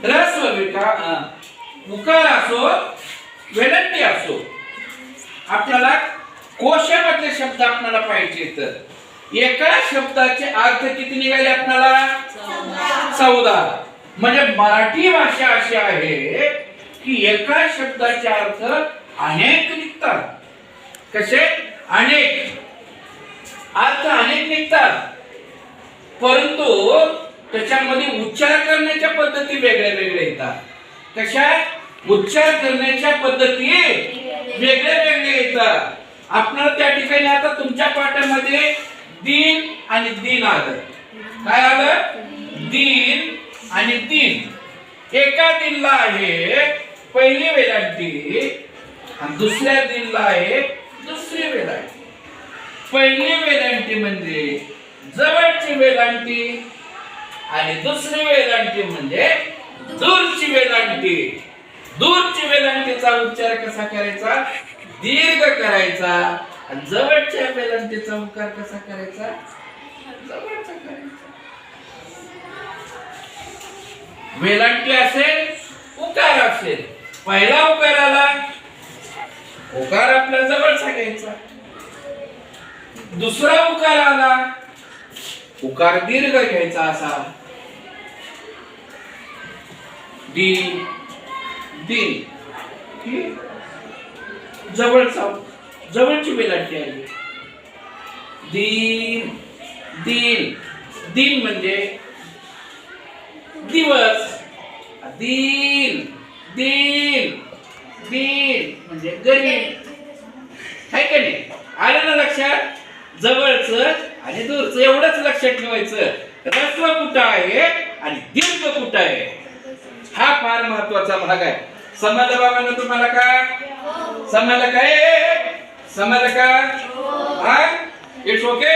ह्रस्व उकार असो वेलंटी असो, आपल्याला कोशामधले शब्द आपल्याला पाहिजे. तर एका शब्दाचे अर्थ किती निघाले आपल्याला? 14. म्हणजे मराठी भाषा अशी आहे की एका शब्दाचे अर्थ अनेक निघतात. कसे? अनेक अर्थ अनेक निघतात, परंतु त्याच्यामध्ये उच्चार करण्याच्या पद्धती वेगळ्या वेगळ्या येतात. कशा? उच्चार करण्याच्या पद्धती वेगळ्या वेगळ्या येतात. आपल्याला त्या ठिकाणी आता तुमच्या पाठामध्ये दिन आणि दिन आलं. काय आलं? दिन आणि दिन. एका दिनला आहे पहिली वेलांटी आणि दुसऱ्या दिनला आहे दुसरी वेलांटी. पहिली वेलांटी म्हणजे जवळची वेलांटी आणि दुसरी वेलांटी म्हणजे दूरची वेलांटी. दूरची वेलांटीचा उच्चार कसा करायचा? दीर्घ करायचा. आणि जवळच्या वेलांटीचा उच्चार कसा करायचा? जवळचा करायचा. वेलांटी असेल, उकार असेल, पहिला उकार आला, उकार आपल्या जवळचा घ्यायचा. दुसरा उकार आला, उकार दीर्घ घ्यायचा. असा दिन दिन जवळचा, जवळची वेलांटी आली. दिन दिन दिन म्हणजे दिवस. दिन दिन दिन म्हणजे गणित. आहे का नाही? आलं ना लक्षात? जवळचं आणि दूरचं एवढंच लक्षात ठेवायचं. ह्रस्व कुठं आहे आणि दीर्घ कुठं आहे, हा फार महत्वाचा भाग आहे. समजलं बाबांनो तुम्हाला? का समजलं? काय समजलं का? हा, इट्स ओके.